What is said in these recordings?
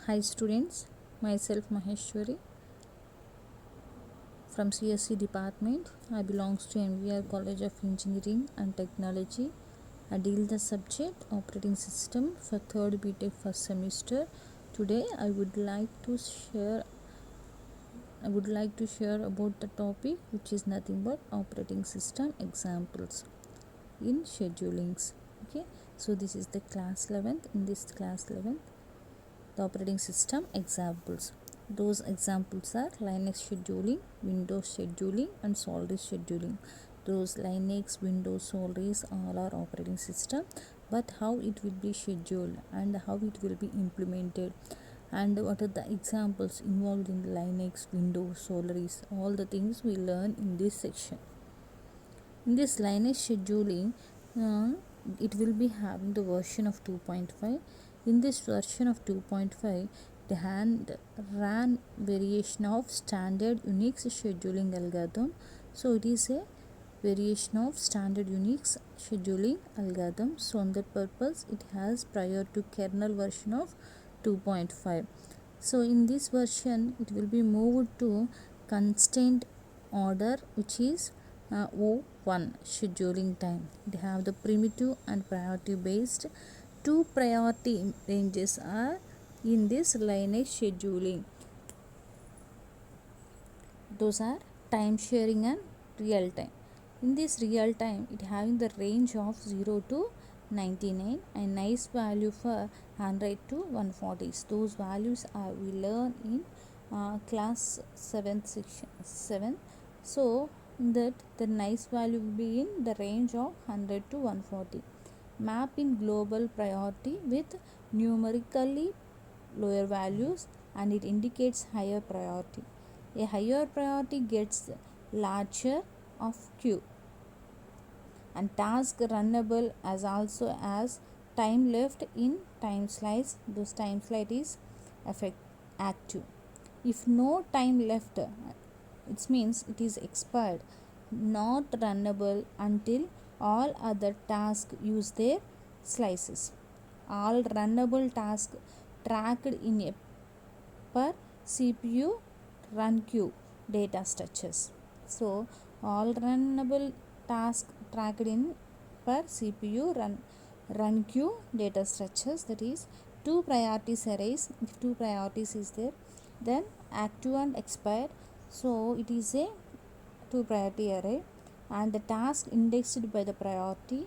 Hi students, myself Maheshwari from CSC department. I belongs to MVR College of Engineering and Technology. I deal the subject operating system for third BTech first semester. Today I would like to share about the topic which is nothing but operating system examples in schedulings. Okay, so this is the class 11th. In this class 11th, the operating system examples. Those examples are Linux scheduling, Windows scheduling, and Solaris scheduling. Those Linux, Windows, Solaris all are operating system, but how it will be scheduled and how it will be implemented and what are the examples involved in Linux, Windows, Solaris, all the things we learn in this section. In this Linux scheduling, it will be having the version of 2.5. In this version of 2.5, the hand ran variation of standard Unix scheduling algorithm. So it is a variation of standard Unix scheduling algorithm. So on that purpose, it has prior to kernel version of 2.5. So in this version, it will be moved to constraint order, which is O1 scheduling time. They have the primitive and priority based. Two priority ranges are in this Linux scheduling. Those are time sharing and real time. In this real time, it having the range of 0 to 99 and nice value for 100 to 140. Those values are we learn in class 7th section 7. So that the nice value will be in the range of 100 to 140. Map in global priority with numerically lower values and it indicates higher priority. A higher priority gets larger of queue and task runnable as also as time left in time slice. Those time slice is active. If no time left, it means it is expired, not runnable until all other tasks use their slices. All runnable tasks tracked in a per CPU run queue data structures. So all runnable tasks tracked in per CPU run queue data structures, that is two priorities arrays. If two priorities is there, then active and expired, so it is a two priority array and the task indexed by the priority.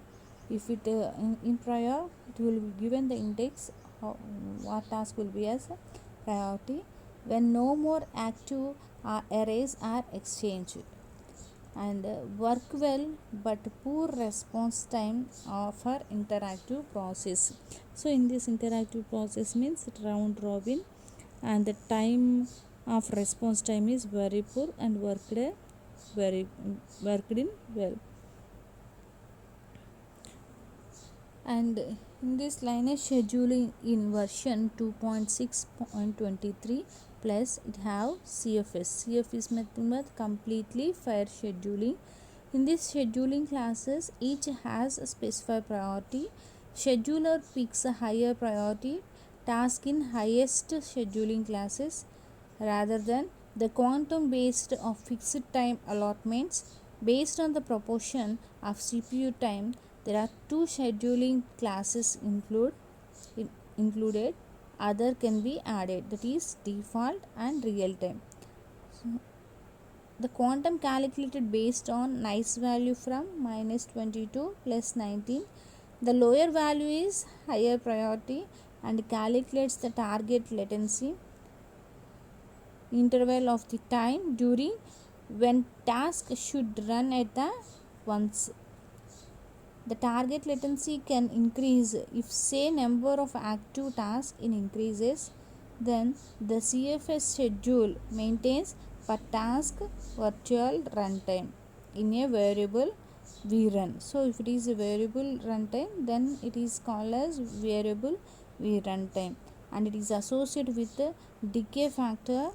If it in prior, it will be given the index what task will be as priority when no more active arrays are exchanged and work well but poor response time of our interactive process. So in this interactive process means round robin and the time of response time is very poor and worked in well. And in this Linux scheduling in version 2.6.23 plus it have CFS. CFS is nothing but completely fair scheduling. In this scheduling classes, each has a specified priority. Scheduler picks a higher priority task in highest scheduling classes rather than the quantum based of fixed time allotments based on the proportion of CPU time. There are two scheduling classes included. Other can be added, that is default and real time. So, the quantum calculated based on nice value from minus 22 plus 19. The lower value is higher priority and calculates the target latency interval of the time during when task should run at the once. The target latency can increase if say number of active tasks increases, then the CFS schedule maintains per task virtual runtime in a variable vrun. So if it is a variable runtime, then it is called as variable vruntime and it is associated with the decay factor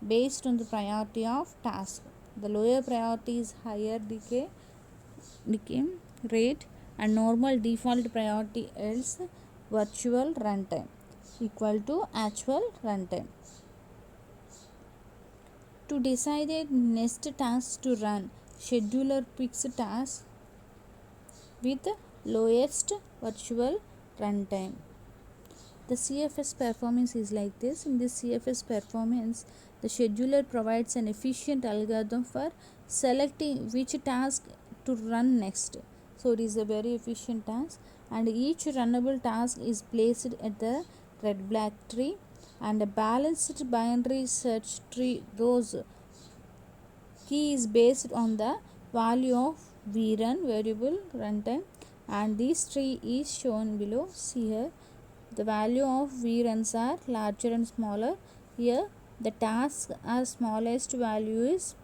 based on the priority of task. The lower priority is higher decay rate and normal default priority else virtual runtime. equal to actual runtime. To decide a next task to run, scheduler picks task with lowest virtual runtime. The CFS performance is like this. In this CFS performance, the scheduler provides an efficient algorithm for selecting which task to run next. So it is a very efficient task, and each runnable task is placed at the red black tree, and a balanced binary search tree rows key is based on the value of vrun variable runtime, and this tree is shown below. See here, the value of vruns are larger and smaller. Here the task are smallest value is,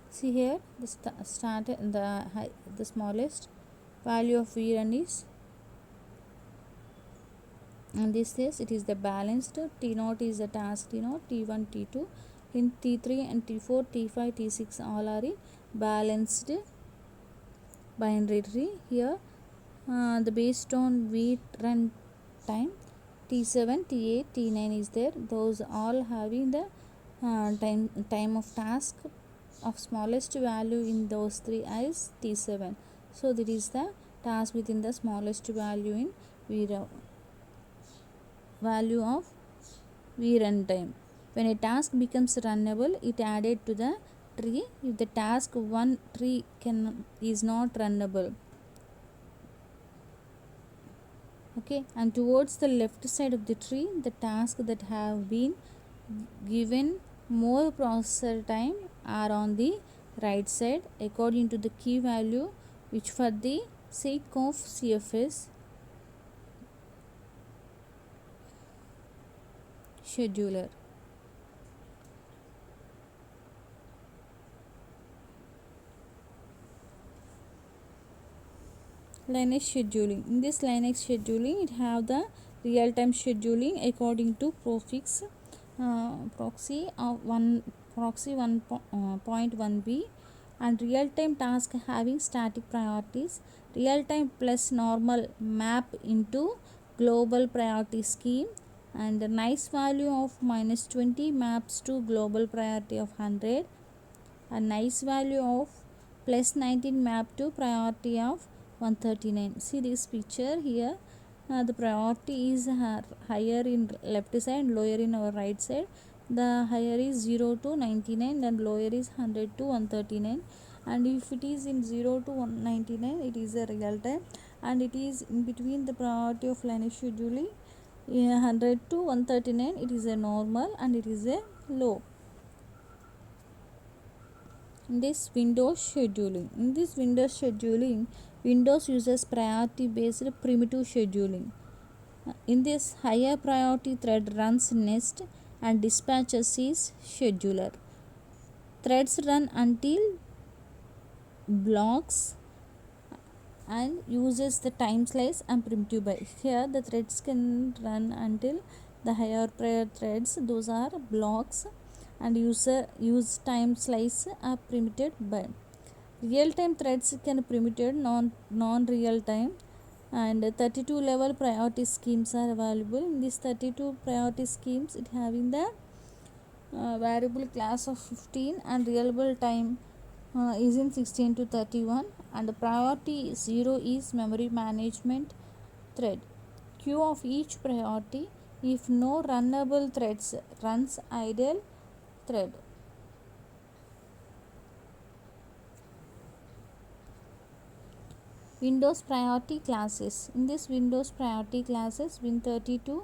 see here, the start the smallest value of vrun is, and this is, it is the balanced. T naught is the task T naught, T1, T2, in T3 and T4, T5, T6 all are in balanced binary tree. Here the based on vrun time, T7, T8, T9 is there. Those all having the time of task of smallest value in those three is T7. So that is the task within the smallest value in value of vrun time. When a task becomes runnable, it added to the tree. If the task one tree is not runnable, okay, and towards the left side of the tree, the tasks that have been given more processor time are on the right side according to the key value, which for the sake of CFS scheduler. Linux scheduling. In this Linux scheduling, it have the real-time scheduling according to proxy of proxy 1.1b, and real-time task having static priorities. Real-time plus normal map into global priority scheme, and the nice value of -20 maps to global priority of 100, a nice value of +19 map to priority of 139. See this picture here, the priority is higher in left side and lower in our right side. The higher is 0 to 99 and lower is 100 to 139, and if it is in 0 to 199, it is a real time, and it is in between the priority of Linux scheduling 100 to 139, it is a normal and it is a low. In this Windows scheduling, Windows uses priority based primitive scheduling. In this, higher priority thread runs next and dispatches is scheduler. Threads run until blocks and uses the time slice and primitive by. Here the threads can run until the higher prior threads, those are blocks, and use time slice are primited by. Real-time threads can primited non-real time, and 32 level priority schemes are available. In these 32 priority schemes, it having the variable class of 15, and reliable time is in 16 to 31, and the priority 0 is memory management thread. Queue of each priority, if no runnable threads runs idle thread. Windows priority classes. In this Windows priority classes, Win32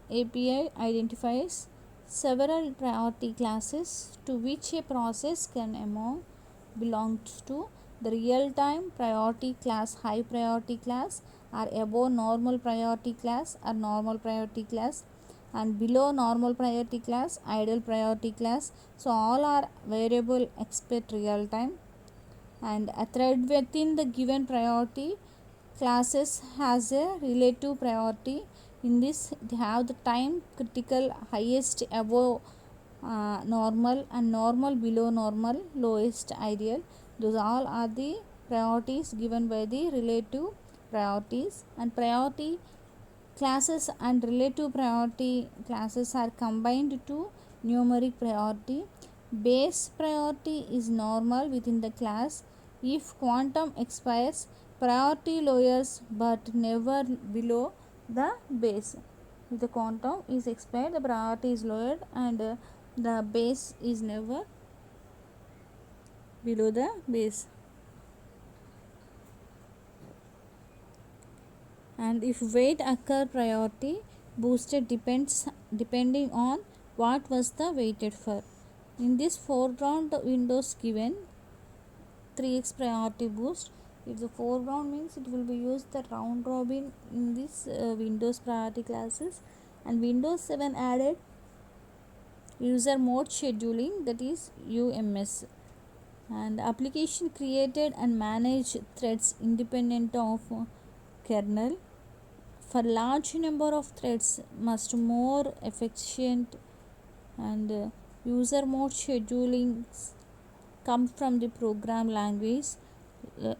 API identifies several priority classes to which a process can belongs to. The real-time priority class, high priority class, are above normal priority class or normal priority class, and below normal priority class, idle priority class. So all are variable expect real time, and a thread within the given priority classes has a relative priority. In this, they have the time critical highest above normal, and normal below normal, lowest ideal. Those all are the priorities given by the relative priorities. And priority Classes and relative priority classes are combined to numeric priority. Base priority is normal within the class. If quantum expires, priority lowers but never below the base. If the quantum is expired, the priority is lowered and the base is never below the base. And if wait occur, priority boosted depending on what was the waited for. In this foreground windows given 3x priority boost. If the foreground means it will be used the round robin in this windows priority classes. And Windows 7 added user mode scheduling, that is UMS, and application created and managed threads independent of kernel. For large number of threads must more efficient, and user mode scheduling come from the program language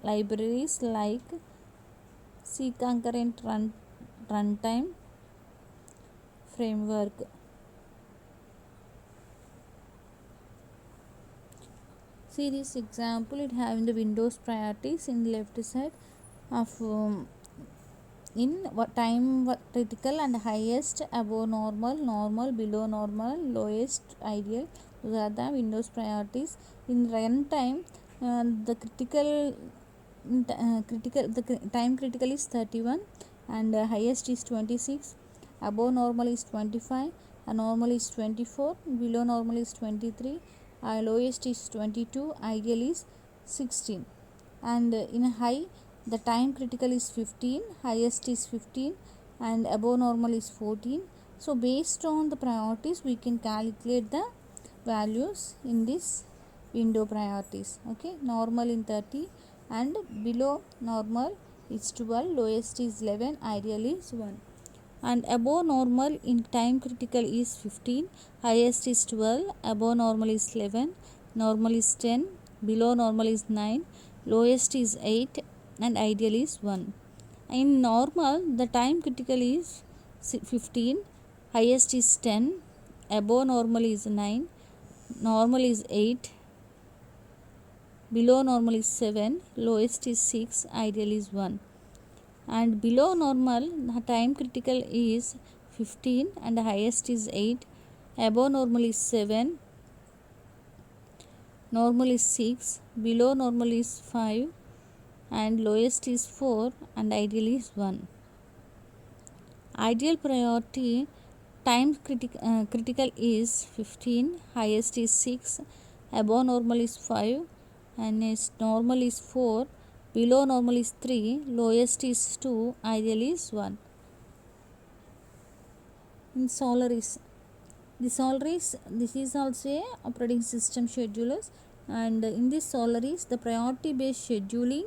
libraries like C concurrent runtime framework. See this example, it having the Windows priorities in the left side of in time critical and highest, above normal, normal, below normal, lowest, ideal. Those are the Windows priorities. In runtime, the time critical is 31 and highest is 26, above normal is 25, normal is 24, below normal is 23, lowest is 22, ideal is 16. And in high, the time critical is 15, highest is 15 and above normal is 14. So based on the priorities we can calculate the values in this window priorities. Okay, normal in 30 and below normal is 12, lowest is 11, ideal is 1. And above normal in time critical is 15, highest is 12, above normal is 11, normal is 10, below normal is 9, lowest is 8 and ideal is 1. In normal, the time critical is 15, highest is 10, above normal is 9, normal is 8, below normal is 7, lowest is 6, ideal is 1. And below normal, the time critical is 15 and the highest is 8, above normal is 7, normal is 6, below normal is 5 and lowest is 4 and ideal is 1. Ideal priority time critical is 15, highest is 6, above normal is 5 and normal is 4, below normal is 3, lowest is 2, ideal is 1. In Solaris, the Solaris, this is also a operating system schedulers, and in this Solaris the priority based scheduling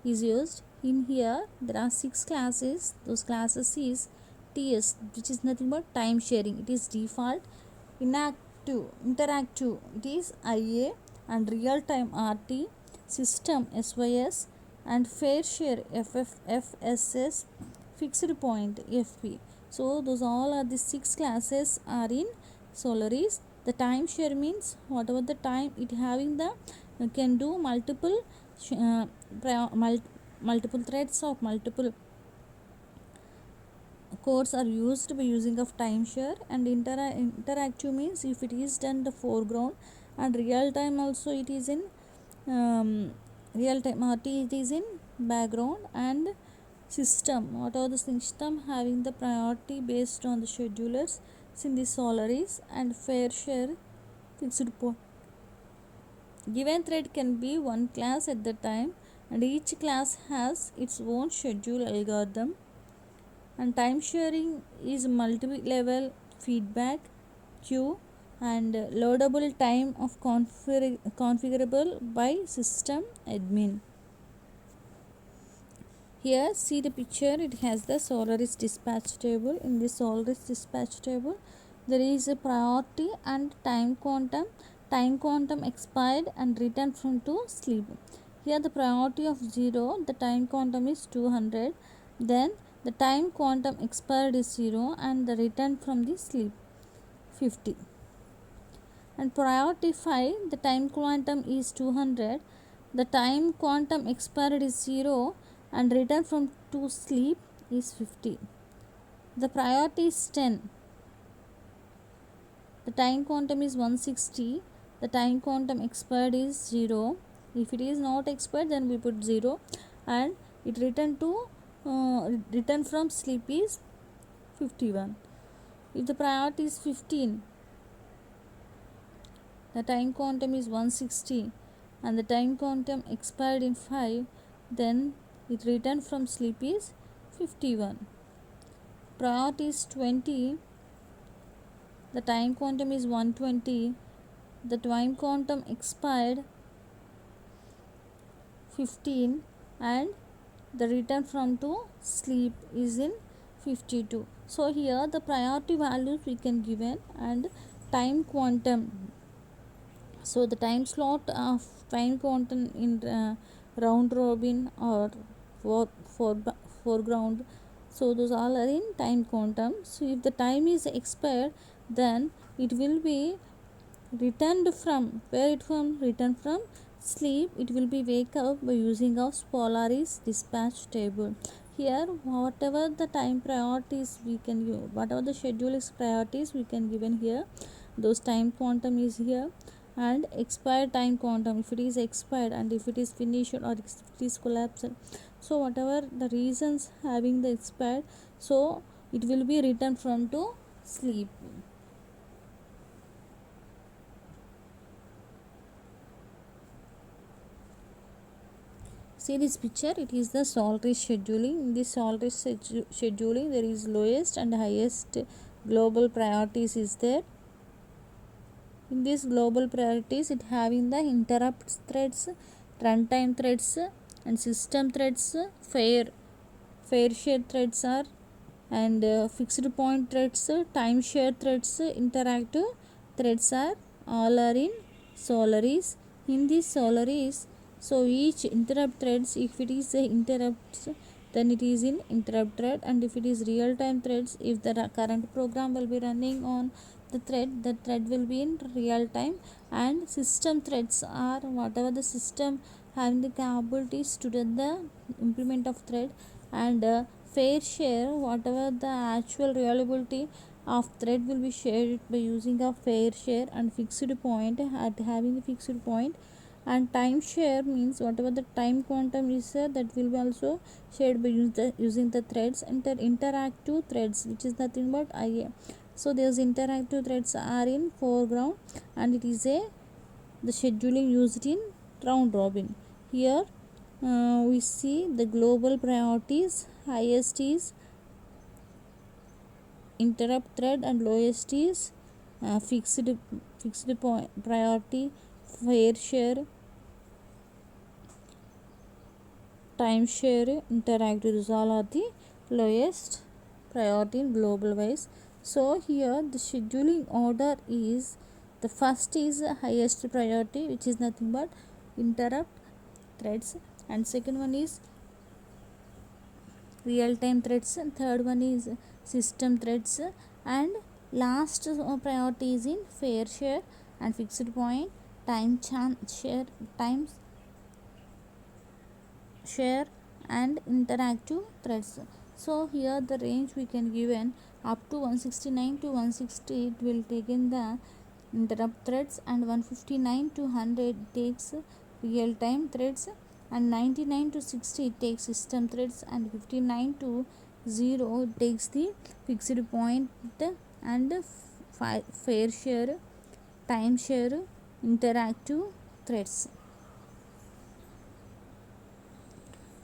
is used. In here there are 6 classes. Those classes is TS, which is nothing but time sharing, it is default. Inactive, interactive, it is IA, and real time RT, system SYS, and fair share FSS, fixed point FP. So those all are the 6 classes are in Solaris. The time share means whatever the time it having the can do multiple multiple threads of multiple cores are used by using of time share. And interactive means if it is done the foreground, and real time also it is in real time RT it is in background. And system, what are the system having the priority based on the schedulers in the Solaris, and fair share fixed point. Given thread can be one class at the time, and each class has its own schedule algorithm. And time sharing is multi-level feedback queue and loadable time of configurable by system admin. Here see the picture, it has the Solaris dispatch table. In this Solaris dispatch table there is a priority and time quantum. Time quantum expired and returned from to sleep. Here the priority of 0, the time quantum is 200. Then the time quantum expired is 0 and the return from the sleep 50. And priority 5, the time quantum is 200, the time quantum expired is 0 and return from to sleep is 50. The priority is 10, the time quantum is 160, the time quantum expired is 0. If it is not expired, then we put 0, and it return from sleep is 51. If the priority is 15, the time quantum is 160 and the time quantum expired in 5, then it return from sleep is 51. Priority is 20, the time quantum is 120, the time quantum expired 15 and the return from to sleep is in 52. So here the priority values we can given and time quantum. So the time slot of time quantum in round robin or foreground, so those all are in time quantum. So if the time is expired, then it will be returned from where it from returned from sleep. It will be wake up by using of Polaris dispatch table. Here whatever the time priorities we can use, whatever the schedule is priorities we can given here, those time quantum is here, and expired time quantum if it is expired and if it is finished or if it is collapsed. So whatever the reasons having the expired, so it will be returned from to sleep. See this picture, it is the Solaris scheduling. In this Solaris scheduling, there is lowest and highest global priorities is there. In these global priorities, it having the interrupt threads, runtime threads, and system threads, fair share threads are, and fixed point threads, time share threads, interactive threads are all are in Solaris. In this Solaris, so each interrupt threads, if it is a interrupts, then it is in interrupt thread, and if it is real time threads, if the current program will be running on the thread will be in real time. And system threads are whatever the system having the capabilities to do the implement of thread, and fair share whatever the actual reliability of thread will be shared by using a fair share, and fixed point at having the fixed point. And time share means whatever the time quantum is that will be also shared by using the threads. And interactive threads, which is nothing but IA. So those interactive threads are in foreground, and it is the scheduling used in round robin. Here we see the global priorities. Highest is interrupt thread and lowest is fixed point priority, fair share, time share, interactive. These all are the lowest priority in global wise. So here the scheduling order is, the first is highest priority, which is nothing but interrupt threads, and second one is real time threads, and third one is system threads, and last priority is in fair share and fixed point, time share, time share, and interactive threads. So here the range we can given up to 169 to 160 it will take in the interrupt threads, and 159 to 100 takes real time threads, and 99 to 60 takes system threads, and 59 to 0 takes the fixed point and fair share, time share, interactive threads.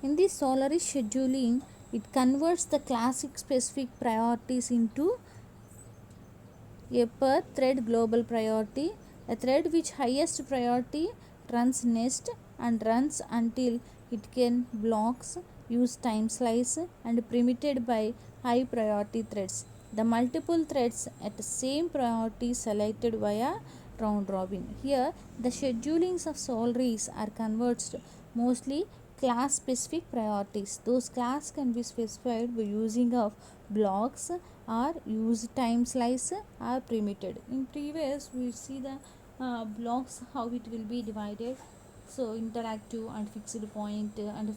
In the Solaris scheduling, it converts the classic specific priorities into a per thread global priority. A thread which highest priority runs next and runs until it can blocks, use time slice, and permitted by high priority threads. The multiple threads at the same priority selected via round robin. Here the schedulings of Solaris are converged mostly class specific priorities. Those class can be specified by using of blocks or use time slice or permitted. In previous we see the blocks how it will be divided. So interactive and fixed point and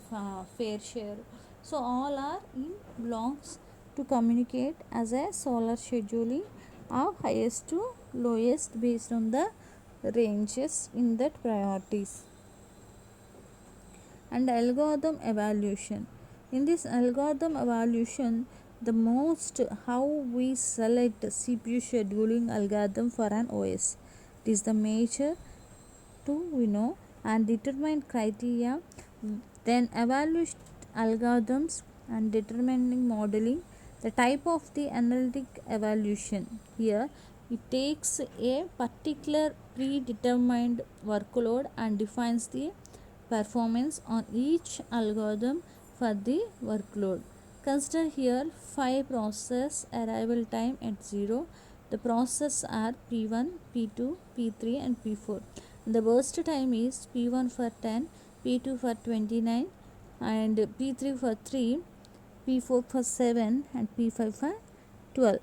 fair share. So all are in blocks to communicate as a solar scheduling of highest to lowest based on the ranges in that priorities. And algorithm evaluation. In this algorithm evaluation, the most how we select CPU scheduling algorithm for an OS. It is the major to and determine criteria, then evaluate algorithms and determining modeling the type of the analytic evaluation. Here it takes a particular predetermined workload and defines the performance on each algorithm for the workload. Consider here 5 process arrival time at 0. The process are P1, P2, P3 and P4. The burst time is P1 for 10, P2 for 29 and P3 for 3, P4 for 7 and P5 for 12.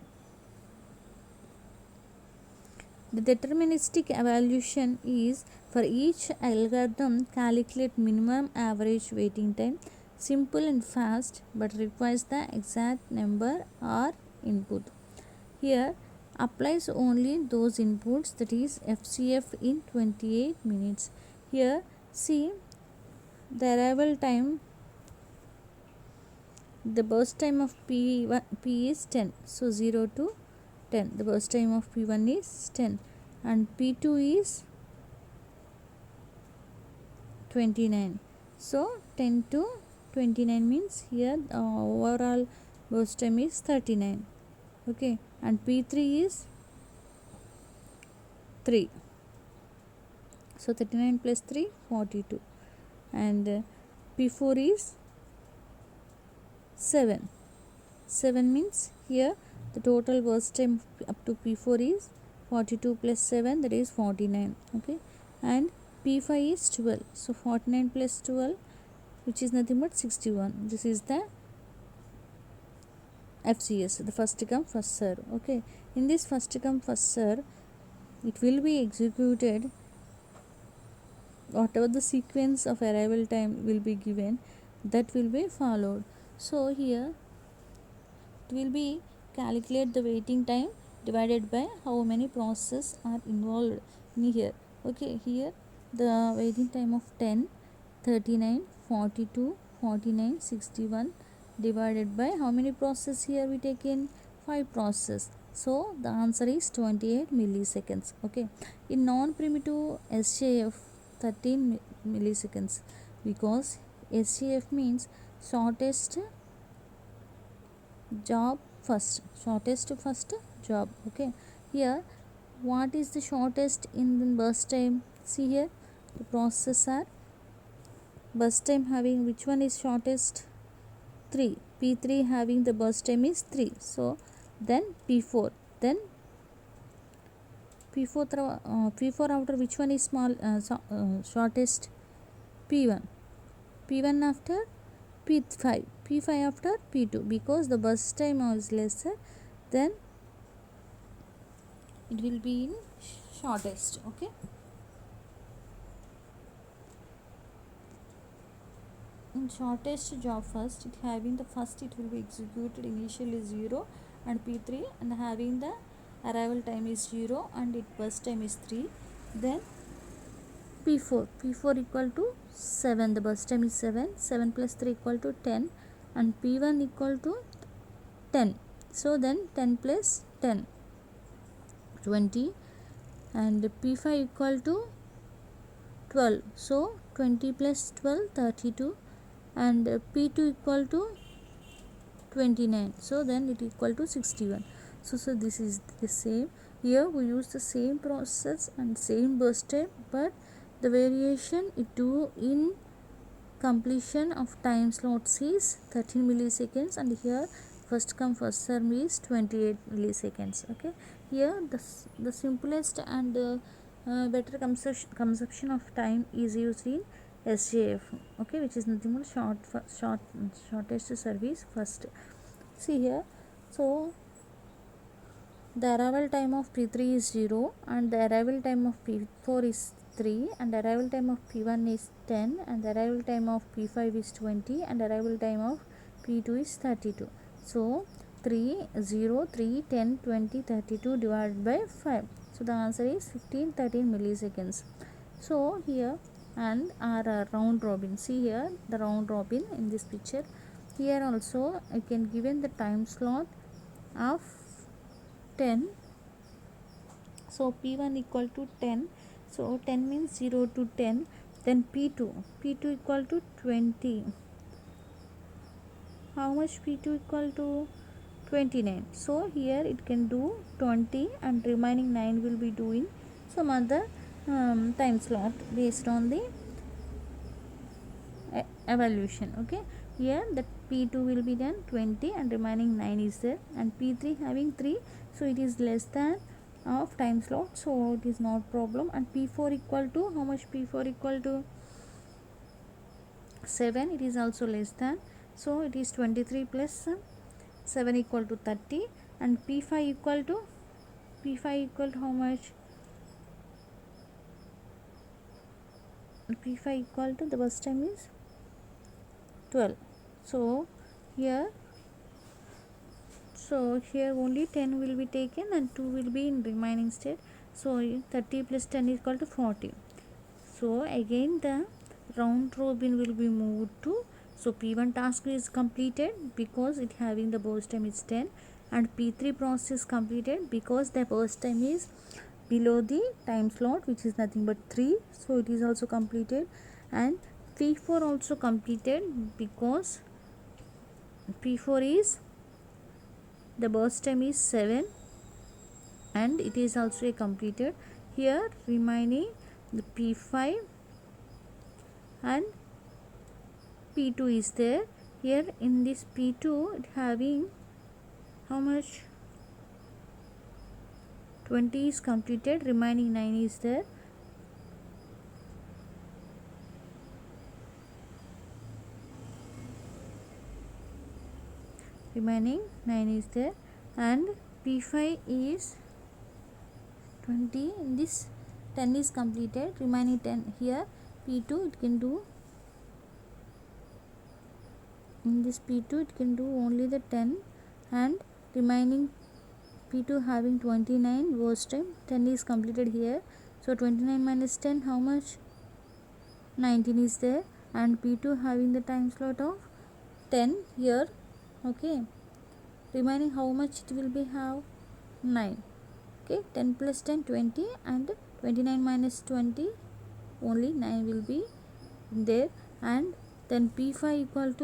The deterministic evaluation is for each algorithm calculate minimum average waiting time, simple and fast but requires the exact number or input. Here applies only those inputs, that is FCF in 28 minutes. Here see the arrival time, the burst time of P is 10, so 0 to 10. The burst time of P1 is 10 and P2 is 29. So 10 to 29 means here overall burst time is 39. Okay, and P3 is 3. So 39 plus 3 42 and P4 is 7. 7 means here the total burst time up to P4 is 42 plus 7, that is 49. Okay, and P5 is 12. So 49 plus 12, which is nothing but 61. This is the FCS, the first come first serve. Okay, in this first come first serve, it will be executed whatever the sequence of arrival time will be given, that will be followed. So here it will be calculate the waiting time divided by how many processes are involved in here. Okay, here the waiting time of 10, 39, 42, 49, 61 divided by how many processes here we take in 5 processes. So the answer is 28 milliseconds. Okay, in non-primitive SJF 13 milliseconds, because SJF means shortest job first, shortest first job. Okay, here what is the shortest in the burst time? See here the processes are burst time having which one is shortest? 3. P3 having the burst time is 3. So then P4, then P4 after which one is shortest? P1. P1 after P5. P5 after P2, because the burst time is lesser, then it will be in shortest. Okay, in shortest job first, it having the first it will be executed initially 0 and P3 and having the arrival time is 0 and its burst time is 3. Then P4 equal to 7, the burst time is 7, 7 plus 3 equal to 10 and P1 equal to 10. So then 10 plus 10 20 and P5 equal to 12. So 20 plus 12 32 and P2 equal to 29. So then it equal to 61. So this is the same. Here we use the same process and same burst time, but the variation it do in completion of time slots is 13 milliseconds and here first come first serve is 28 milliseconds. Okay, here the simplest and better consumption of time is used in SJF, okay, which is nothing but shortest service first. See here, so the arrival time of P3 is 0 and the arrival time of P4 is 3 and the arrival time of P1 is 10 and the arrival time of P5 is 20 and the arrival time of P2 is 32. So 3, 0, 3, 10, 20, 32 divided by 5. So the answer is 15, 13 milliseconds. So here and our round robin. See here the round robin in this picture. Here also I can given the time slot of 10. So P1 equal to 10. So 10 means 0 to 10. Then P2 equal to 20. How much P2 equal to 29? So here it can do 20 and remaining 9 will be doing some other time slot based on the evaluation. Okay, here the P2 will be done 20 and remaining 9 is there, and P3 having 3, so it is less than of time slot, so it is not problem. And P4 equal to how much? P4 equal to 7, it is also less than, so it is 23 plus 7 equal to 30. And P5 equal to how much? P5 equal to the bus time is 12. So here only 10 will be taken and 2 will be in remaining state. So 30 plus 10 is equal to 40. So again the round robin will be moved to. So P1 task is completed because it having the burst time is 10, and P3 process is completed because the burst time is below the time slot, which is nothing but 3, so it is also completed. And P4 also completed because P4 is the burst time is 7 and it is also completed. Here remaining the P5 and P2 is there. Here in this P2 it having how much? 20 is completed, remaining 9 is there. Remaining 9 is there, and P5 is 20. In this 10 is completed, remaining 10. Here P2 it can do, in this P2 it can do only the 10, and remaining P2 having 29 worst time. 10 is completed here, so 29 minus 10 how much? 19 is there, and P2 having the time slot of 10 here. Okay, remaining how much it will be have? 9. Okay, 10 plus 10 20, and 29 minus 20 only 9 will be there. And then P5 equal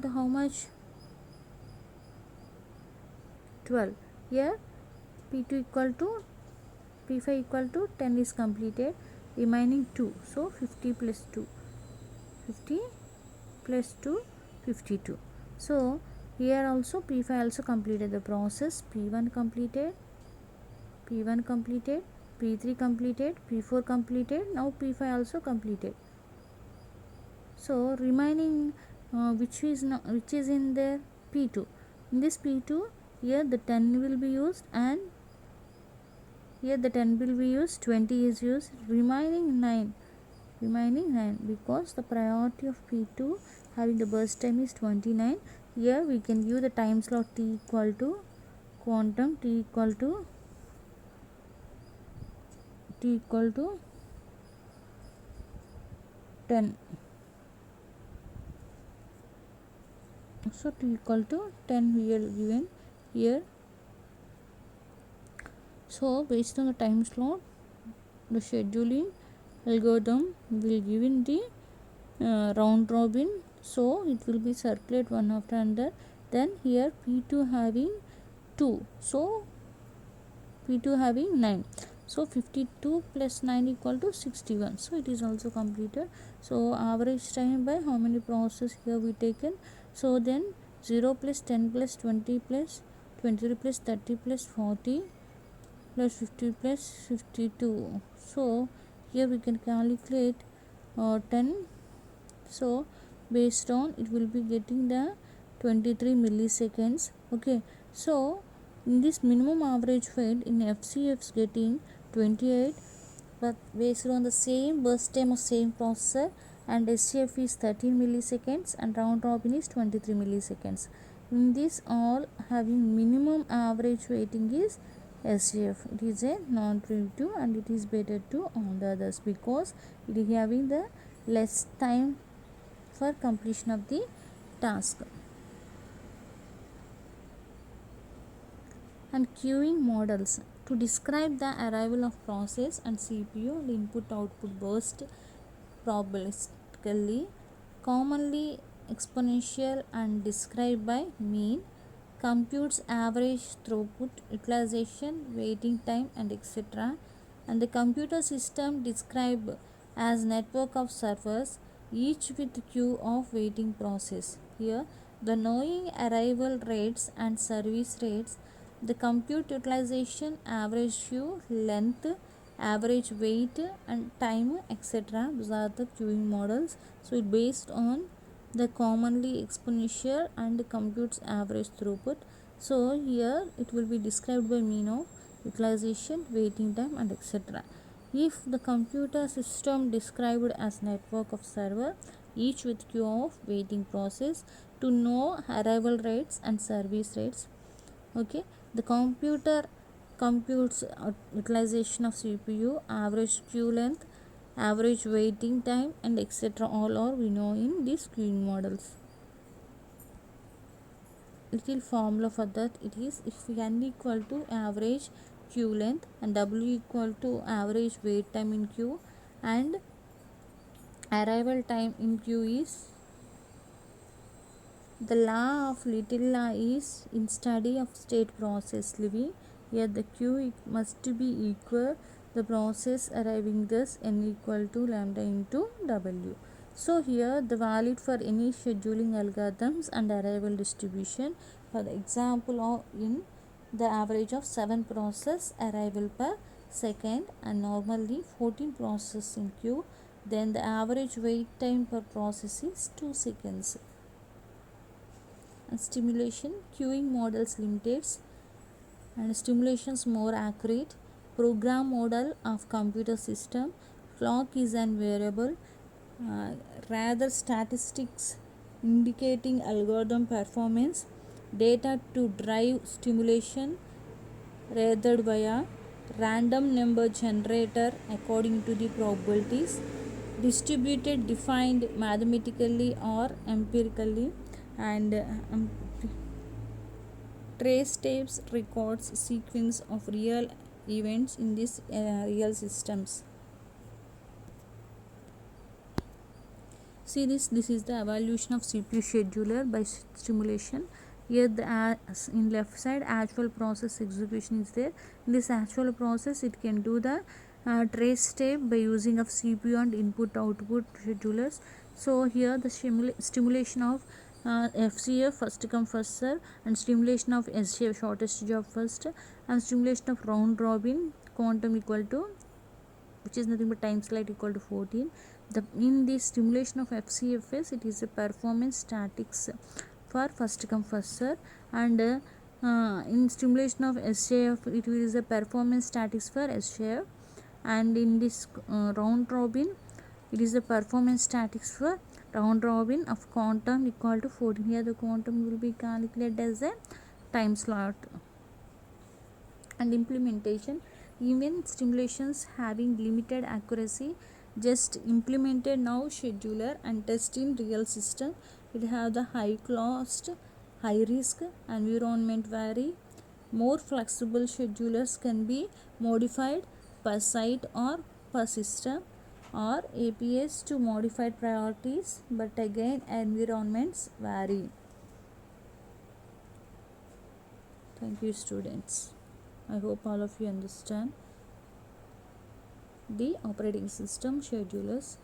to how much? 12. Here P2 equal to P5 equal to 10 is completed, remaining 2, so 50 plus 2 50 plus 2 52. So here also P5 also completed the process. P1 completed, P3 completed, P4 completed, now P5 also completed. So remaining which is in there? P2. In this P2 here the 10 will be used, and here the 10 will be used, 20 is used, remaining 9 because the priority of P2 having the burst time is 29. Here we can give the time slot T equal to quantum T equal to 10. So T equal to 10 we are given here. So based on the time slot, the scheduling algorithm will give in the round robin, so it will be circulate one after another. Then here P2 having 2, so P2 having 9, so 52 plus 9 equal to 61, so it is also completed. So average time by how many processes here we taken? So then 0 plus 10 plus 20 plus 23 plus 30 plus 40 plus 50 plus 52. So here we can calculate 10. So based on it will be getting the 23 milliseconds. Okay, so in this minimum average wait in FCF is getting 28, but based on the same burst time of same processor, and SCF is 13 milliseconds and round robin is 23 milliseconds. In this all having minimum average waiting is SCF. It is a non-predictive and it is better to all the others because it is having the less time for completion of the task. And queuing models to describe the arrival of process and CPU and input output burst probabilistically, commonly exponential and described by mean, computes average throughput, utilization, waiting time and etc. And the computer system described as network of servers, each with queue of waiting process. Here the knowing arrival rates and service rates, the compute utilization, average queue length, average wait and time etc. Those are the queuing models. So it based on the commonly exponential and computes average throughput. So here it will be described by mean of utilization, waiting time and etc. If the computer system described as network of server, each with queue of waiting process, to know arrival rates and service rates. Okay, the computer computes utilization of CPU, average queue length, average waiting time and etc. all are we know in these queuing models. Little formula for that, it is if n equal to average queue length and w equal to average wait time in queue and arrival time in queue is the law of little law is in study of state process living. Here the queue must be equal the process arriving, thus n equal to lambda into w. So here the valid for any scheduling algorithms and arrival distribution. For the example of in the average of 7 process arrival per second and normally 14 process in queue, then the average wait time per process is 2 seconds. And stimulation, queuing models limitates and stimulations more accurate. Program model of computer system, clock is an variable, rather statistics indicating algorithm performance, data to drive stimulation rather via random number generator according to the probabilities, distributed defined mathematically or empirically, and trace tapes records sequence of real events in these real systems. See this is the evaluation of CPU scheduler by stimulation. Here the in left side actual process execution is there. In this actual process it can do the trace tape by using of CPU and input output schedulers. So here the stimulation of FCF first come first serve and stimulation of SCF shortest job first and stimulation of round robin quantum equal to, which is nothing but time slide equal to 14. In the stimulation of FCFS it is a performance statics for first come first serve, and in stimulation of SJF it is a performance statics for SJF, and in this round robin it is the performance statics for round robin of quantum equal to 14. Here the quantum will be calculated as a time slot. And implementation, even stimulations having limited accuracy just implemented now scheduler and test in real system. It have the high cost, high risk, environment vary. More flexible schedulers can be modified per site or per system or APIs to modified priorities, but again environments vary. Thank you students. I hope all of you understand the operating system schedulers.